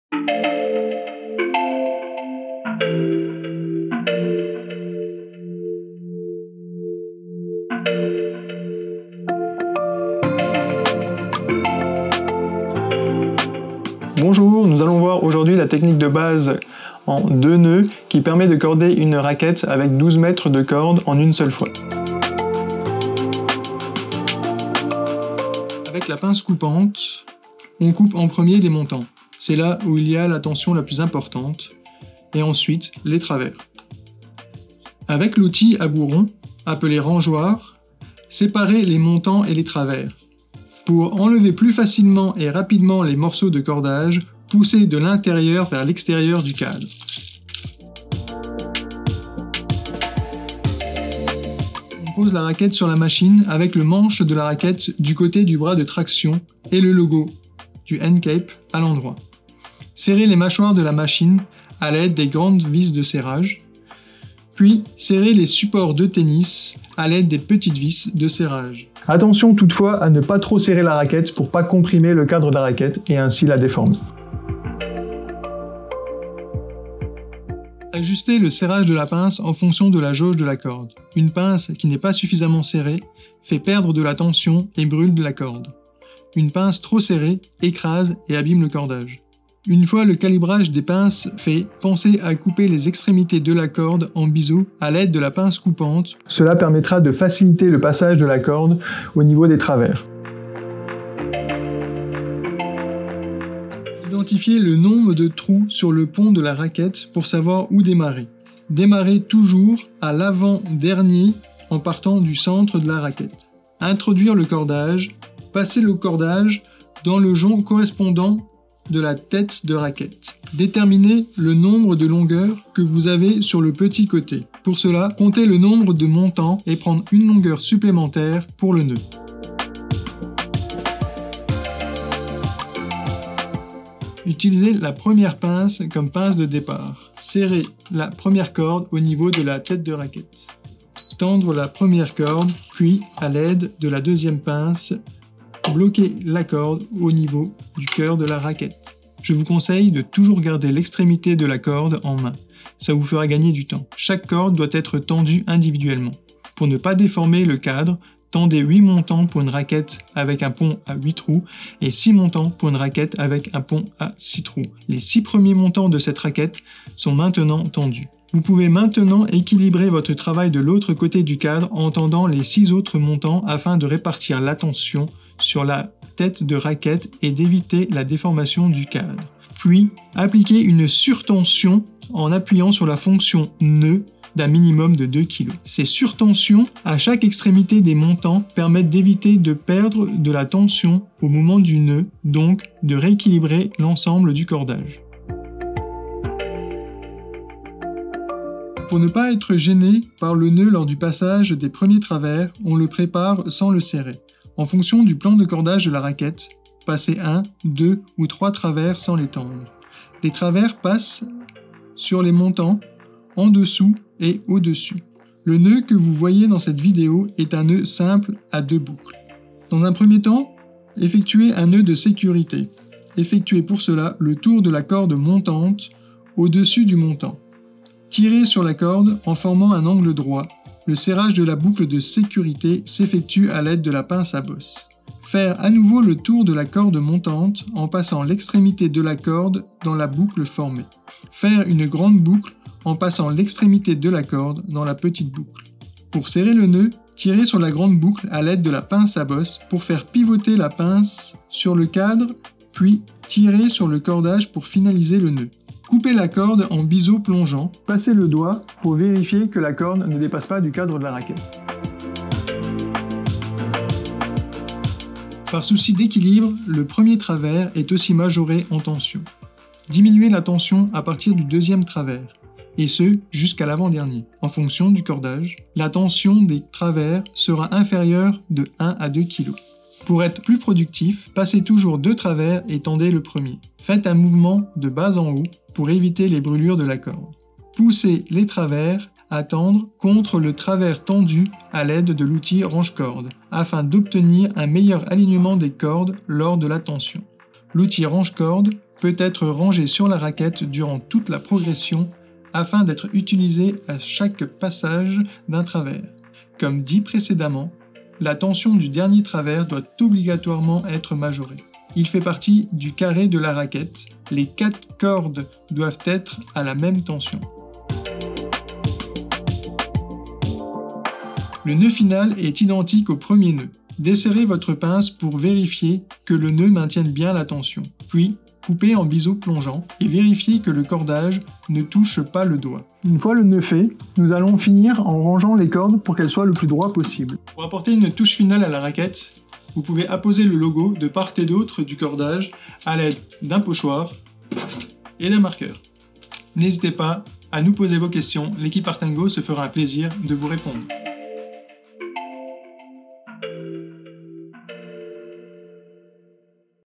Bonjour, nous allons voir aujourd'hui la technique de base en 2 nœuds qui permet de corder une raquette avec 12 mètres de corde en une seule fois. Avec la pince coupante, on coupe en premier les montants. C'est là où il y a la tension la plus importante, et ensuite les travers. Avec l'outil à bout rond, appelé rangeoir, séparez les montants et les travers. Pour enlever plus facilement et rapidement les morceaux de cordage, poussez de l'intérieur vers l'extérieur du cadre. On pose la raquette sur la machine avec le manche de la raquette du côté du bras de traction et le logo du N-Cape à l'endroit. Serrez les mâchoires de la machine à l'aide des grandes vis de serrage, puis serrez les supports de tennis à l'aide des petites vis de serrage. Attention toutefois à ne pas trop serrer la raquette pour pas comprimer le cadre de la raquette et ainsi la déformer. Ajustez le serrage de la pince en fonction de la jauge de la corde. Une pince qui n'est pas suffisamment serrée fait perdre de la tension et brûle la corde. Une pince trop serrée écrase et abîme le cordage. Une fois le calibrage des pinces fait, pensez à couper les extrémités de la corde en biseau à l'aide de la pince coupante. Cela permettra de faciliter le passage de la corde au niveau des travers. Identifiez le nombre de trous sur le pont de la raquette pour savoir où démarrer. Démarrez toujours à l'avant-dernier en partant du centre de la raquette. Introduire le cordage, passer le cordage dans le jonc correspondant de la tête de raquette. Déterminez le nombre de longueurs que vous avez sur le petit côté. Pour cela, comptez le nombre de montants et prendre une longueur supplémentaire pour le nœud. Utilisez la première pince comme pince de départ. Serrez la première corde au niveau de la tête de raquette. Tendre la première corde, puis à l'aide de la deuxième pince, bloquez la corde au niveau du cœur de la raquette. Je vous conseille de toujours garder l'extrémité de la corde en main. Ça vous fera gagner du temps. Chaque corde doit être tendue individuellement. Pour ne pas déformer le cadre, tendez 8 montants pour une raquette avec un pont à 8 trous et 6 montants pour une raquette avec un pont à 6 trous. Les 6 premiers montants de cette raquette sont maintenant tendus. Vous pouvez maintenant équilibrer votre travail de l'autre côté du cadre en tendant les 6 autres montants afin de répartir la tension sur la tête de raquette et d'éviter la déformation du cadre. Puis, appliquez une surtension en appuyant sur la fonction nœud d'un minimum de 2 kg. Ces surtensions à chaque extrémité des montants permettent d'éviter de perdre de la tension au moment du nœud, donc de rééquilibrer l'ensemble du cordage. Pour ne pas être gêné par le nœud lors du passage des premiers travers, on le prépare sans le serrer. En fonction du plan de cordage de la raquette, passez 1, 2 ou 3 travers sans les tendre. Les travers passent sur les montants, en dessous et au-dessus. Le nœud que vous voyez dans cette vidéo est un nœud simple à 2 boucles. Dans un premier temps, effectuez un nœud de sécurité. Effectuez pour cela le tour de la corde montante au-dessus du montant. Tirez sur la corde en formant un angle droit. Le serrage de la boucle de sécurité s'effectue à l'aide de la pince à bosse. Faire à nouveau le tour de la corde montante en passant l'extrémité de la corde dans la boucle formée. Faire une grande boucle en passant l'extrémité de la corde dans la petite boucle. Pour serrer le nœud, tirez sur la grande boucle à l'aide de la pince à bosse pour faire pivoter la pince sur le cadre, puis tirez sur le cordage pour finaliser le nœud. Coupez la corde en biseau plongeant. Passez le doigt pour vérifier que la corde ne dépasse pas du cadre de la raquette. Par souci d'équilibre, le premier travers est aussi majoré en tension. Diminuez la tension à partir du deuxième travers, et ce jusqu'à l'avant-dernier. En fonction du cordage, la tension des travers sera inférieure de 1 à 2 kg. Pour être plus productif, passez toujours 2 travers et tendez le premier. Faites un mouvement de bas en haut pour éviter les brûlures de la corde. Poussez les travers à tendre contre le travers tendu à l'aide de l'outil range-corde, afin d'obtenir un meilleur alignement des cordes lors de la tension. L'outil range-corde peut être rangé sur la raquette durant toute la progression afin d'être utilisé à chaque passage d'un travers. Comme dit précédemment, la tension du dernier travers doit obligatoirement être majorée. Il fait partie du carré de la raquette. Les 4 cordes doivent être à la même tension. Le nœud final est identique au premier nœud. Desserrez votre pince pour vérifier que le nœud maintienne bien la tension. Puis, coupez en biseau plongeant et vérifiez que le cordage ne touche pas le doigt. Une fois le nœud fait, nous allons finir en rangeant les cordes pour qu'elles soient le plus droit possible. Pour apporter une touche finale à la raquette, vous pouvez apposer le logo de part et d'autre du cordage à l'aide d'un pochoir et d'un marqueur. N'hésitez pas à nous poser vos questions, l'équipe Artengo se fera un plaisir de vous répondre.